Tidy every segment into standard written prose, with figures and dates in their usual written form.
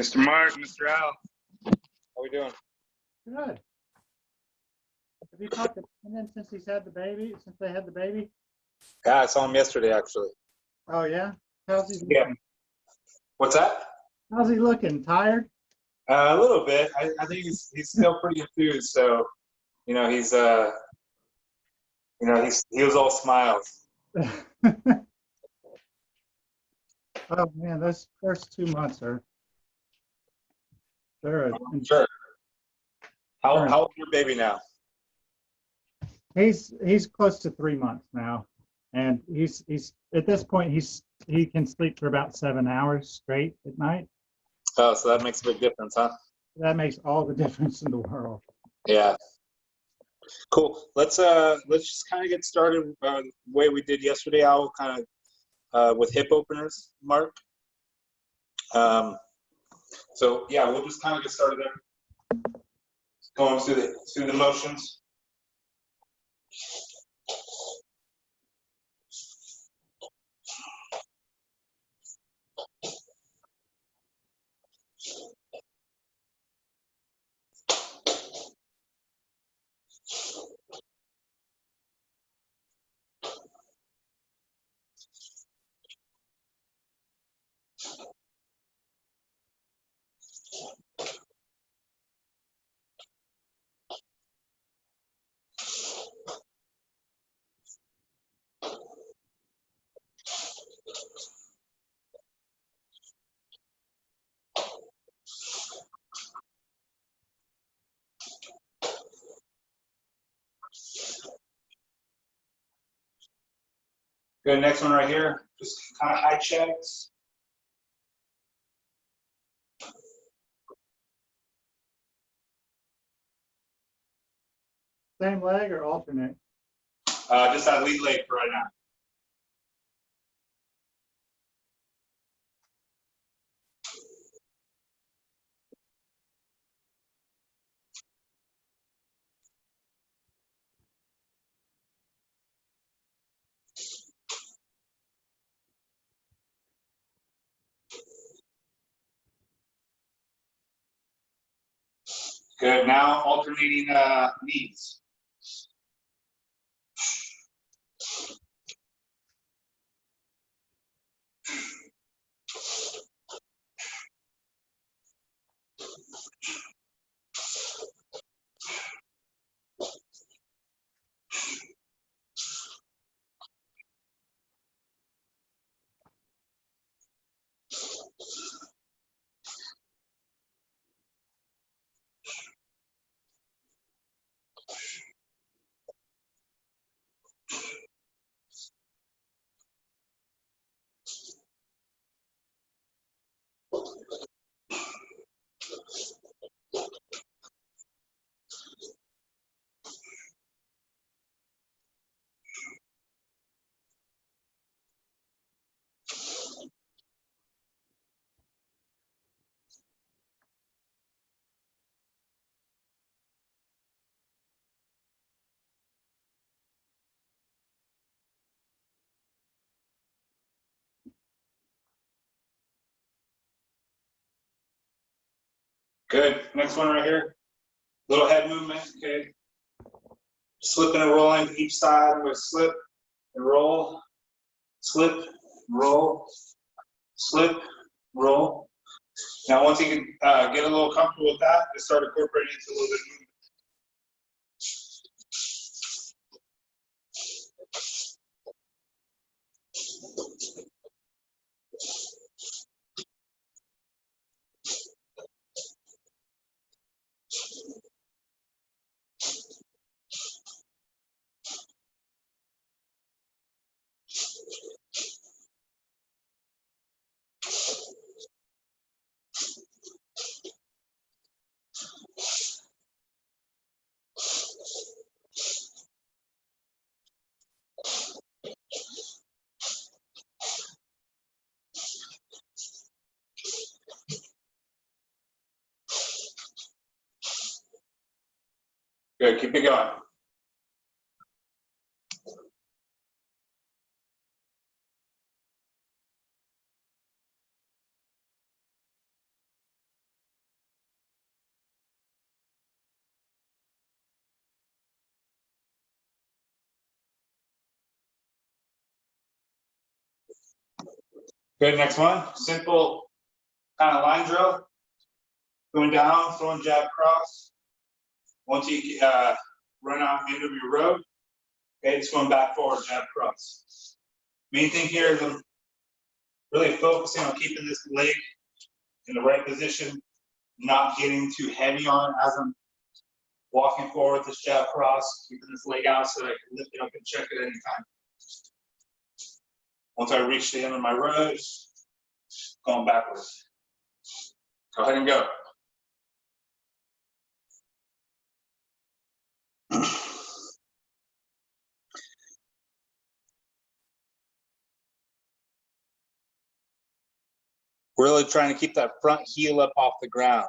Mr. Mark, Mr. Al, how we doing? Good. Have you talked to Brendan since he's had the baby? Since they had the baby? Yeah, I saw him yesterday, actually. Oh yeah. How's he looking? Yeah. What's that? How's he looking? Tired? A little bit. I think he's still pretty enthused. So, he's he was all smiles. Oh man, those first 2 months are they're Sure. How old's your baby now? he's close to 3 months now, and he's at this point he can sleep for about 7 hours straight at night. Oh, so that makes a big difference, huh? That makes all the difference in the world. Yeah. Cool. Let's just kind of get started the way we did yesterday. I'll kind of with hip openers, Mark. So yeah, we'll just kind of get started there. Going through the motions. Good. Next one right here. Just kind of high checks. Same leg or alternate? Just that lead leg for right now. Good. Now alternating knees. Good. Next one right here. Little head movement. Okay. Slipping and rolling to each side with slip and roll, slip, roll, slip, roll. Now, once you can get a little comfortable with that, just start incorporating into a little bit of movement. Good. Keep it going. Good, next one. Simple kind of line drill. Going down, throwing jab cross. Once you run out into your road, okay, it's going back forward, jab cross. Main thing here is I'm really focusing on keeping this leg in the right position, not getting too heavy on it as I'm walking forward with this jab cross, keeping this leg out so that I can lift it up and check it at any time. Once I reach the end of my road, going backwards. Go ahead and go. Really trying to keep that front heel up off the ground.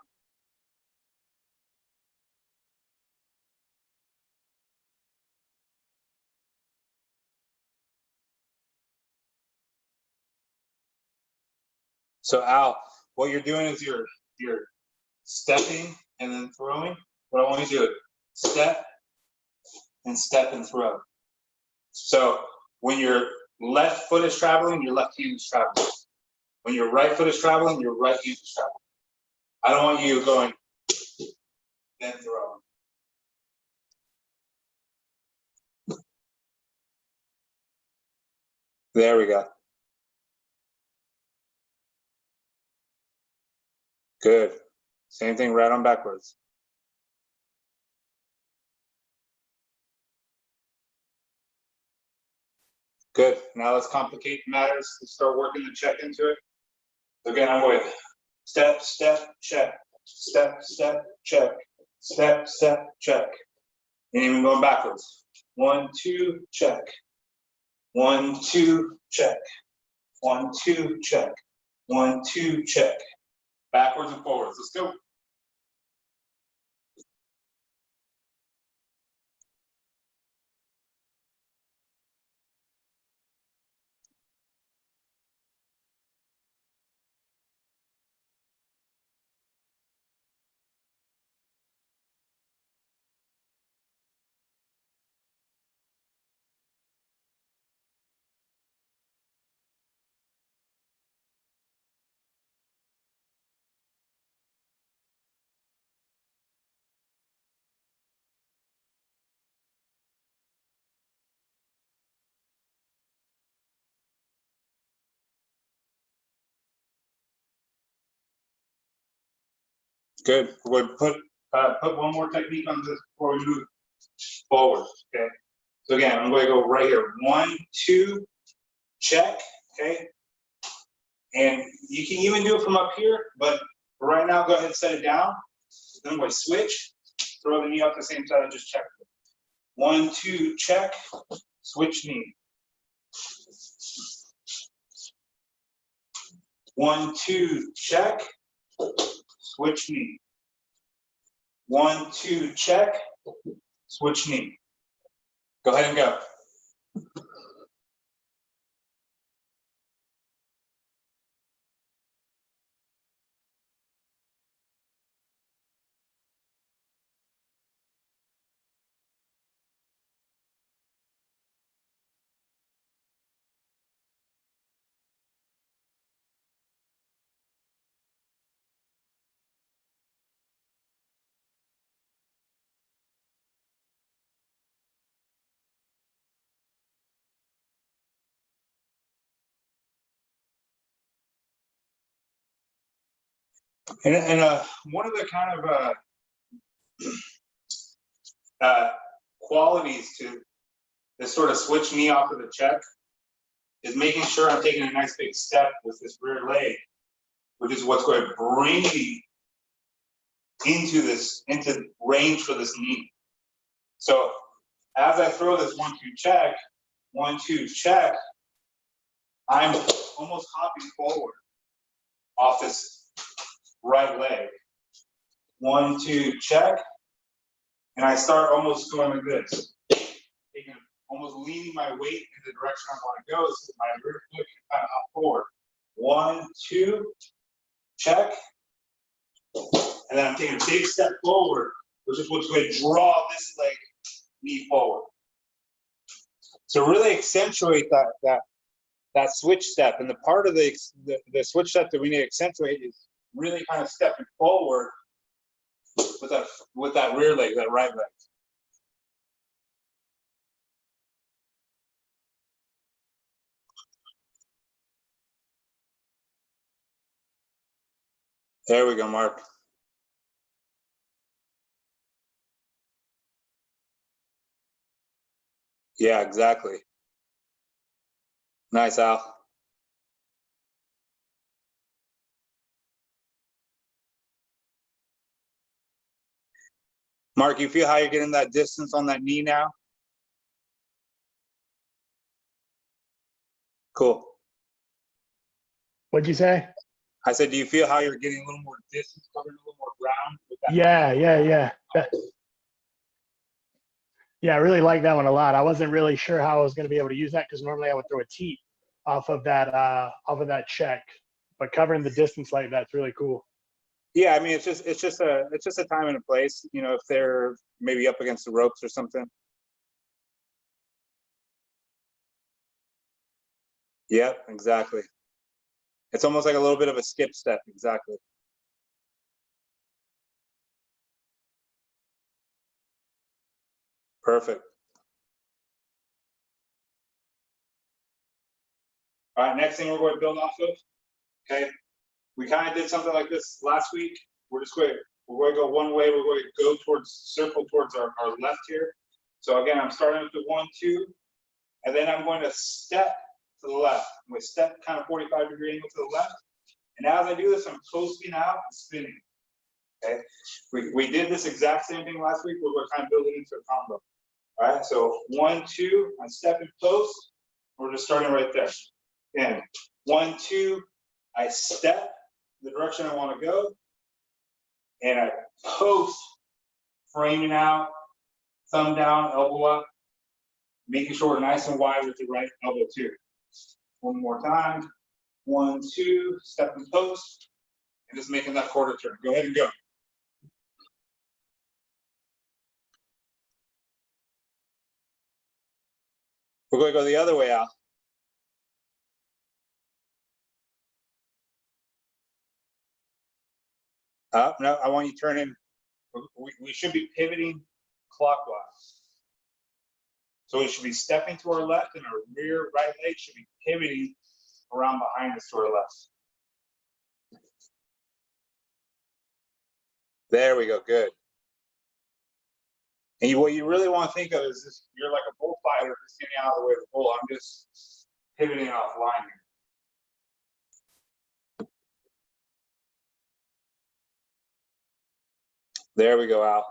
So Al, what you're doing is you're stepping and then throwing. What I want you to do is step and throw. So when your left foot is traveling, your left hand is traveling. When your right foot is traveling, your right hand is traveling. I don't want you going then throwing. There we go. Good. Same thing, right on backwards. Good. Now let's complicate matters. Let's start working the check into it. Again, I'm going step, step, check. Step, step, check. Step, step, check. And even going backwards. 1, 2, check. 1, 2, check. 1, 2, check. 1, 2, check. Backwards and forwards. Let's go. Good. We're going to put one more technique on this before we move forward. Okay. So again, I'm going to go right here. 1, 2, check. Okay. And you can even do it from up here, but for right now, go ahead and set it down. Then I'm going to switch, throw the knee up the same side, just check. 1, 2, check, switch knee. 1, 2, check, switch knee. 1, 2, check, switch knee. Go ahead and go. And one of the kind of qualities to this sort of switch knee off of the check is making sure I'm taking a nice big step with this rear leg, which is what's going to bring me into range for this knee. So as I throw this 1, 2, check, 1, 2, check, I'm almost hopping forward off this right leg. 1, 2, check, and I start almost going like this, almost leaning my weight in the direction I want to go, so my rear foot can kind of hop forward. 1, 2, check, and then I'm taking a big step forward, which is what's going to draw this leg, knee forward. So really accentuate that that switch step. And the part of the switch step that we need to accentuate is really kind of stepping forward with that rear leg, that right leg. There we go, Mark. Yeah, exactly. Nice, Al. Mark, you feel how you're getting that distance on that knee now? Cool. What'd you say? I said, do you feel how you're getting a little more distance, covering a little more ground with that? Yeah. Yeah, I really like that one a lot. I wasn't really sure how I was going to be able to use that because normally I would throw a teep off of that check, but covering the distance like that's really cool. Yeah, I mean, it's just a time and a place. You know, if they're maybe up against the ropes or something. Yep, exactly. It's almost like a little bit of a skip step. Exactly. Perfect. All right, next thing we're going to build off of. Okay, we kind of did something like this last week. We're going to go one way. We're going to go circle towards our left here. So again, I'm starting with the 1, 2, and then I'm going to step to the left. I'm going to step kind of 45-degree angle to the left. And as I do this, I'm coasting out and spinning. Okay, we did this exact same thing last week. We're kind of building into a combo. All right, so 1, 2, I step and post. We're just starting right there. And 1, 2, I step the direction I want to go, and I post, framing out, thumb down, elbow up, making sure we're nice and wide with the right elbow too. One more time. 1, 2, step and post, and just making that quarter turn. Go ahead and go. We're going to go the other way out. No, I want you to turn in. We should be pivoting clockwise. So we should be stepping to our left, and our rear right leg should be pivoting around behind us to our left. There we go, good. And what you really want to think of is this, you're like a bullfighter just getting out of the way of the bull. I'm just pivoting off line here. There we go, Al.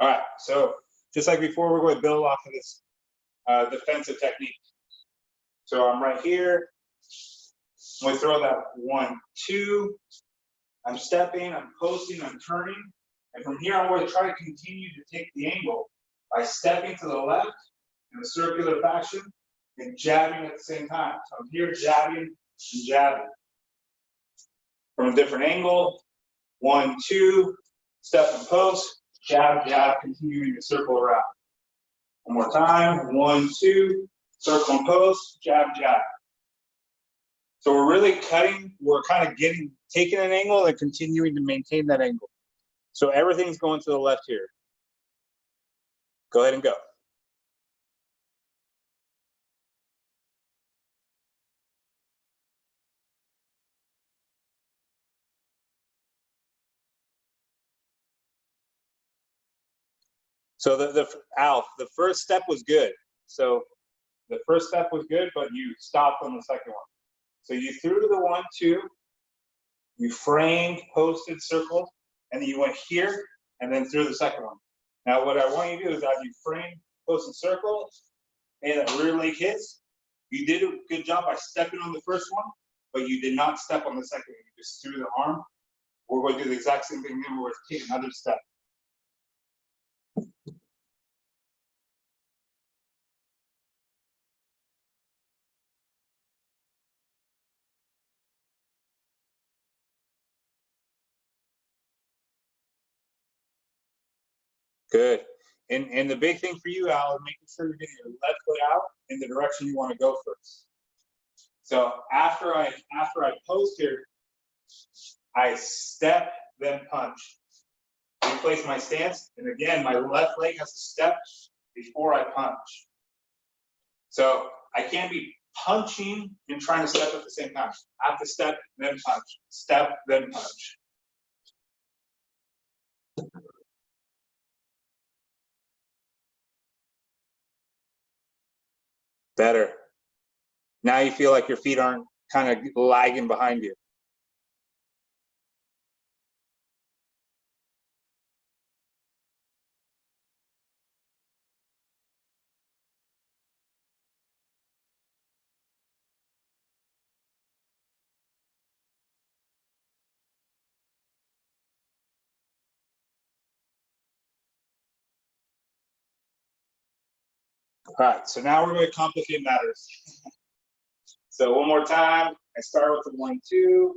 All right, so just like before, we're going to build off of this defensive technique. So I'm right here. I'm going to throw that 1, 2. I'm stepping, I'm posting, I'm turning. And from here, I'm going to try to continue to take the angle by stepping to the left in a circular fashion and jabbing at the same time. So I'm here jabbing and jabbing. From a different angle, 1, 2, step and post, jab, jab, continuing to circle around. One more time, 1, 2, circle and post, jab, jab. So we're really cutting, we're kind of taking an angle and continuing to maintain that angle. So everything's going to the left here. Go ahead and go. So Al, the first step was good. So the first step was good, but you stopped on the second one. So you threw the 1, 2, you framed, posted, circled, and then you went here and then threw the second one. Now what I want you to do is as you frame, posted, circle, and that rear leg hits, you did a good job by stepping on the first one, but you did not step on the second one. You just threw the arm. We're going to do the exact same thing again. We're going to take another step. Good. And the big thing for you, Al, is making sure you're getting your left foot out in the direction you want to go first. So after I post here, I step, then punch. Replace my stance, and again, my left leg has to step before I punch. So I can't be punching and trying to step at the same time. I have to step, then punch. Step, then punch. Better. Now you feel like your feet aren't kind of lagging behind you. All right, so now we're going to complicate matters. So one more time, I start with the 1-2,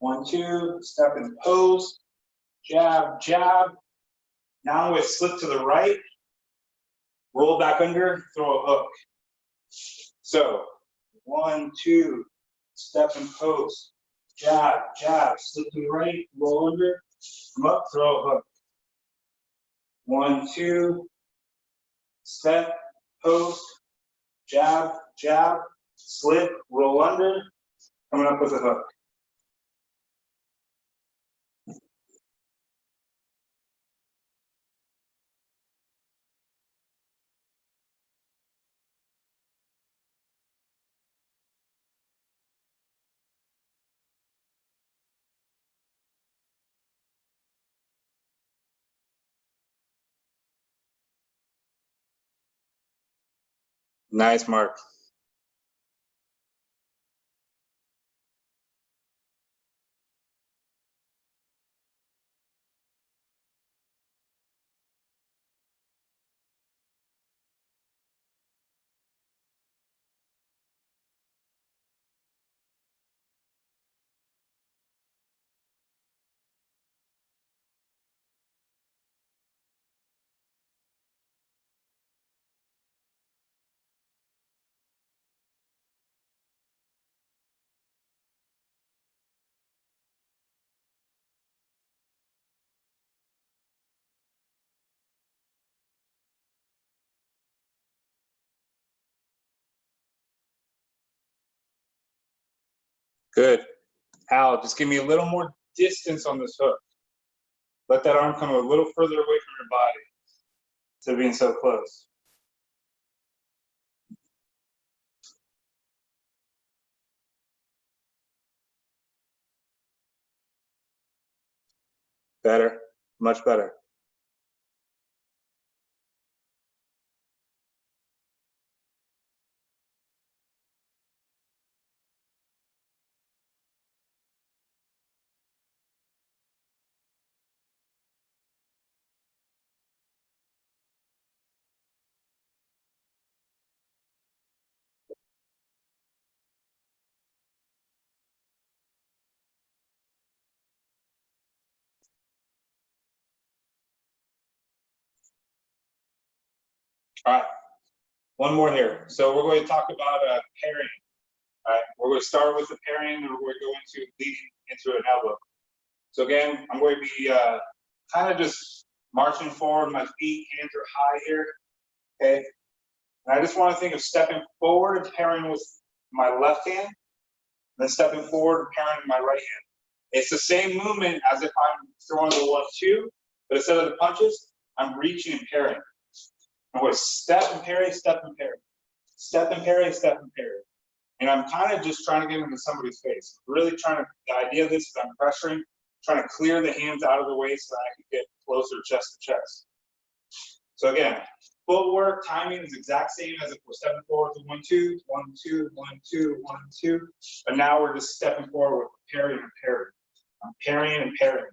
1-2, step and pose, jab, jab. Now I'm going to slip to the right, roll back under, throw a hook. So 1-2, step and pose, jab, jab, slip to the right, roll under, come up, throw a hook. 1-2, step, pose, jab, jab, slip, roll under, coming up with a hook. Nice, Mark. Good. Al, just give me a little more distance on this hook. Let that arm come a little further away from your body instead of being so close. Better, much better. All right, one more here. So we're going to talk about parrying. All right, we're going to start with the parrying, and we're going to go into leading into an elbow. So again, I'm going to be kind of just marching forward. My feet, hands are high here. Okay, and I just want to think of stepping forward and parrying with my left hand, then stepping forward and parrying with my right hand. It's the same movement as if I'm throwing the 1-2, but instead of the punches, I'm reaching and parrying. I'm going to step and parry, step and parry, step and parry, step and parry. And I'm kind of just trying to get into somebody's face. Really trying to, the idea of this is I'm pressuring, trying to clear the hands out of the way so that I can get closer chest to chest. So again, footwork, timing is exact same as if we're stepping forward to 1-2, 1-2, 1-2, 1-2. But now we're just stepping forward with parrying and parrying. I'm parrying and parrying,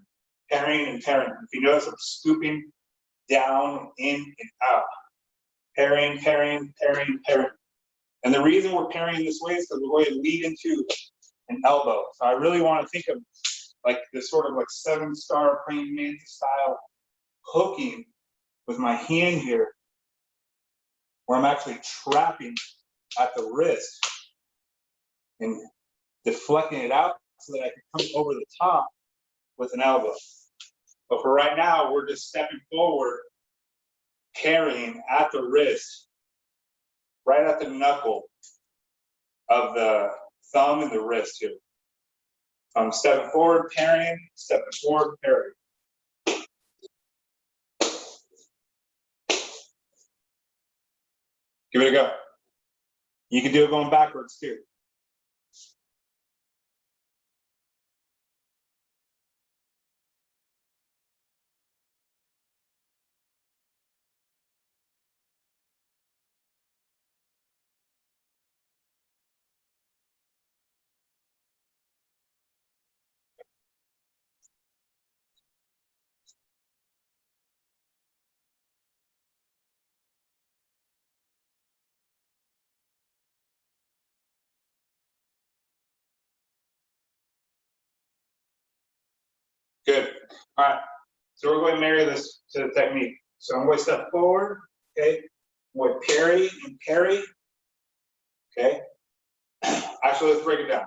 parrying and parrying. If you notice, I'm scooping down, in, and out. Parrying, parrying, parrying, parrying. And the reason we're parrying this way is because we're going to lead into an elbow. So I really want to think of like this sort of like 7-star praying mantis style hooking with my hand here, where I'm actually trapping at the wrist and deflecting it out so that I can come over the top with an elbow. But for right now, we're just stepping forward, parrying at the wrist, right at the knuckle of the thumb and the wrist here. I'm stepping forward, parrying, stepping forward, parrying. Give it a go. You can do it going backwards too. Good. All right. So we're going to marry this to the technique. So I'm going to step forward. Okay. I'm going to parry and parry. Okay. Actually, let's break it down.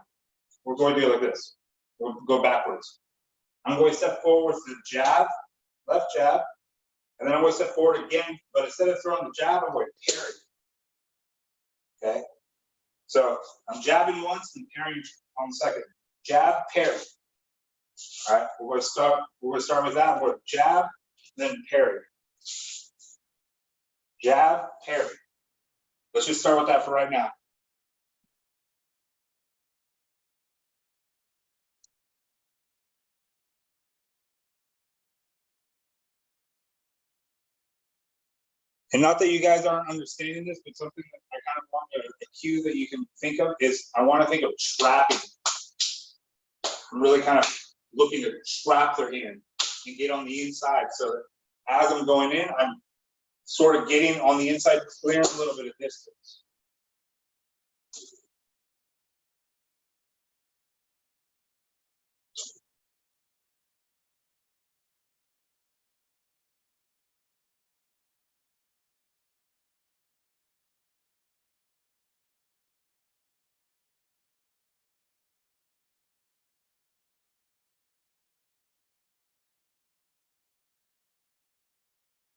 We're going to do it like this. We'll go backwards. I'm going to step forward with the jab, left jab, and then I'm going to step forward again, but instead of throwing the jab, I'm going to parry. Okay. So I'm jabbing once and parrying on the second. Jab, parry. All right, we're going to start with that. We're going to jab, then parry. Jab, parry. Let's just start with that for right now. And not that you guys aren't understanding this, but something that I kind of want a cue that you can think of is I want to think of trapping. I'm really kind of looking to trap their hand and get on the inside so that as I'm going in, I'm sort of getting on the inside, clearing a little bit of distance.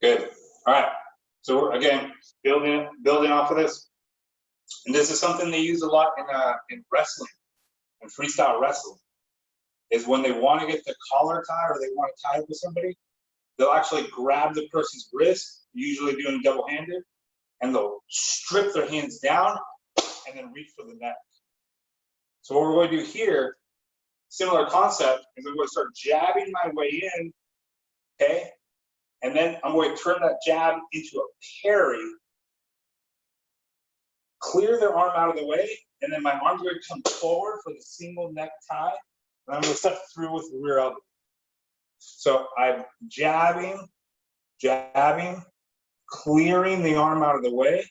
Good. All right. So we're, again, building off of this. And this is something they use a lot in wrestling and freestyle wrestling, is when they want to get the collar tie or they want to tie it with somebody, they'll actually grab the person's wrist, usually doing double-handed, and they'll strip their hands down and then reach for the neck. So what we're going to do here, similar concept, is I'm going to start jabbing my way in, okay? And then I'm going to turn that jab into a parry, clear their arm out of the way, and then my arm's going to come forward for the single neck tie, and I'm going to step through with the rear elbow. So I'm jabbing, clearing the arm out of the way,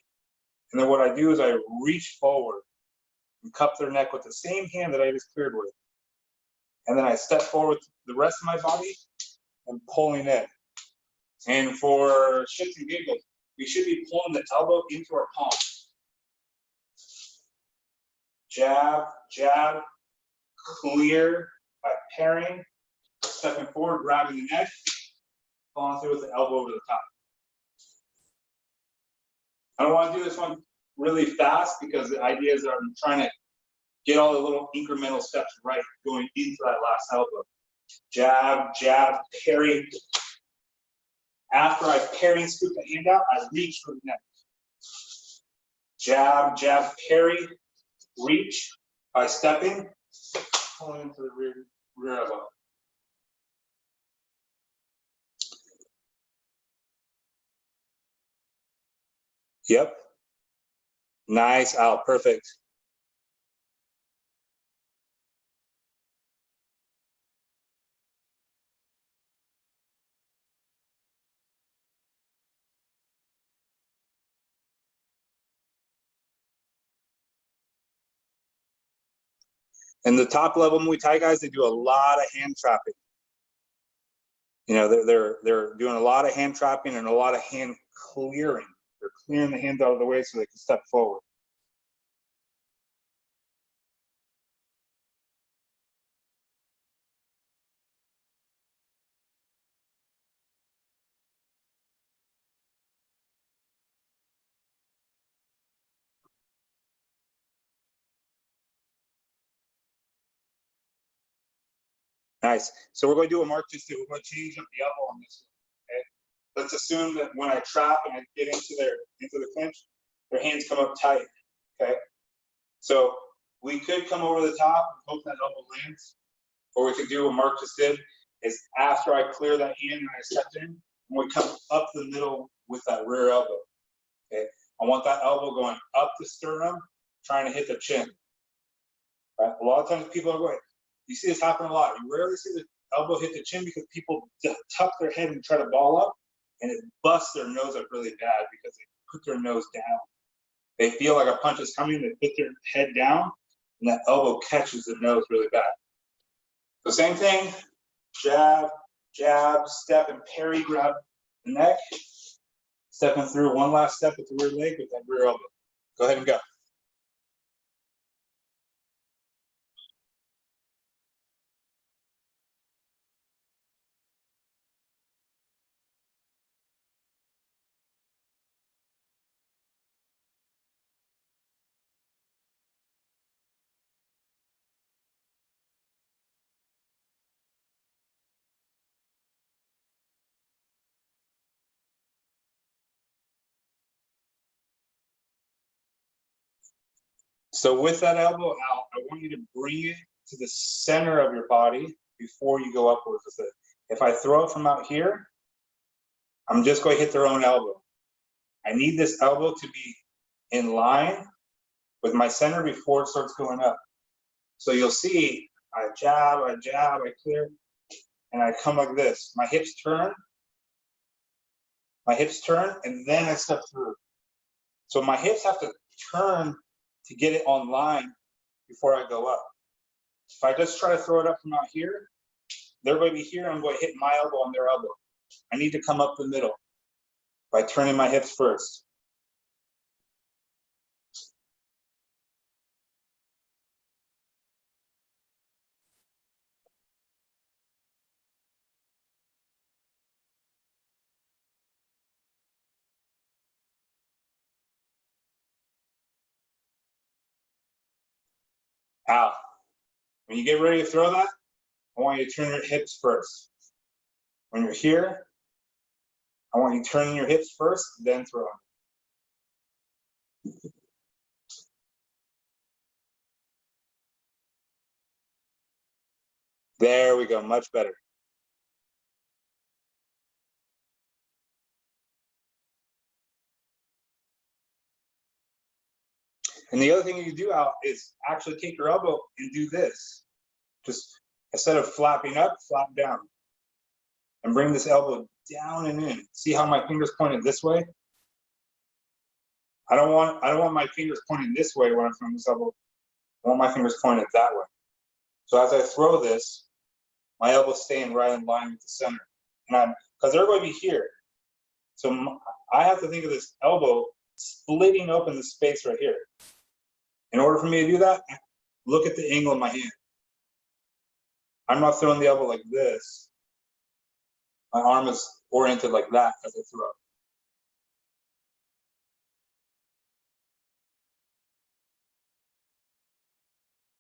and then what I do is I reach forward and cup their neck with the same hand that I just cleared with. And then I step forward with the rest of my body and pulling in. And for shits and giggles, we should be pulling the elbow into our palm. Jab, jab, clear by parrying, stepping forward, grabbing the neck, following through with the elbow over the top. I don't want to do this one really fast because the idea is that I'm trying to get all the little incremental steps right going into that last elbow. Jab, jab, parry. After I parry and scoop the hand out, I reach for the neck. Jab, jab, parry, reach by stepping, pulling into the rear elbow. Yep. Nice, out, perfect. And the top level Muay Thai guys, they do a lot of hand trapping. You know, they're doing a lot of hand trapping and a lot of hand clearing. They're clearing the hands out of the way so they can step forward. Nice. So we're going to do a mark just to, we're going to change up the elbow on this one. Okay. Let's assume that when I trap and I get into the clinch, their hands come up tight. Okay. So we could come over the top and hope that elbow lands, or we could do what Mark just did, is after I clear that hand and I step in, and we come up the middle with that rear elbow. Okay. I want that elbow going up the sternum, trying to hit the chin. Right? A lot of times people are going, you see this happen a lot. You rarely see the elbow hit the chin because people tuck their head and try to ball up, and it busts their nose up really bad because they put their nose down. They feel like a punch is coming, they put their head down, and that elbow catches the nose really bad. So same thing, jab, jab, step, and parry, grab the neck. Stepping through one last step with the rear leg with that rear elbow. Go ahead and go. So with that elbow out, I want you to bring it to the center of your body before you go upwards with it. If I throw it from out here, I'm just going to hit their own elbow. I need this elbow to be in line with my center before it starts going up. So you'll see, I jab, I clear, and I come like this. My hips turn, and then I step through. So my hips have to turn to get it on line before I go up. If I just try to throw it up from out here, they're going to be here, I'm going to hit my elbow on their elbow. I need to come up the middle by turning my hips first. Out. When you get ready to throw that, I want you to turn your hips first. When you're here, I want you turning your hips first, then throw. There we go, much better. And the other thing you do out is actually take your elbow and do this. Just instead of flapping up, flap down. And bring this elbow down and in. See how my fingers pointed this way? I don't want my fingers pointing this way when I'm throwing this elbow. I want my fingers pointed that way. So as I throw this, my elbow's staying right in line with the center. And because they're going to be here. So I have to think of this elbow splitting open the space right here. In order for me to do that, look at the angle of my hand. I'm not throwing the elbow like this. My arm is oriented like that as I throw.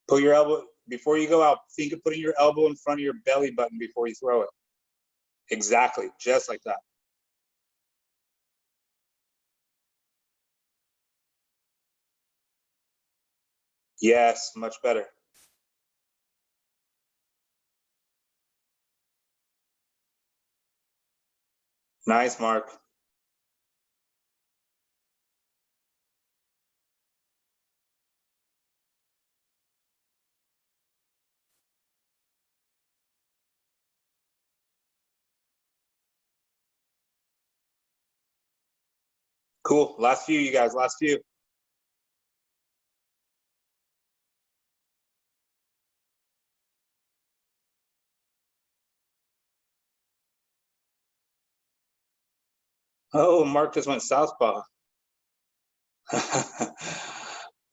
Put your elbow, before you go out, think of putting your elbow in front of your belly button before you throw it. Exactly, just like that. Yes, much better. Nice, Mark. Cool. Last few, you guys, last few. Oh, Mark just went southpaw. All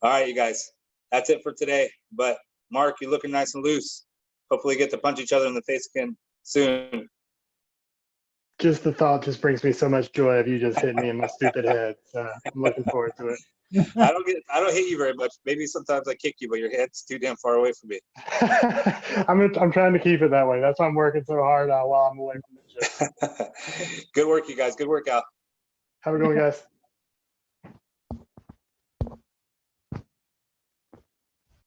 right, you guys, that's it for today. But Mark, you're looking nice and loose. Hopefully get to punch each other in the face again soon. Just the thought just brings me so much joy of you just hitting me in my stupid head. So I'm looking forward to it. I don't hit you very much. Maybe sometimes I kick you, but your head's too damn far away from me. I'm trying to keep it that way. That's why I'm working so hard while I'm away from the gym. Good work, you guys. Good workout. Have a good one, guys.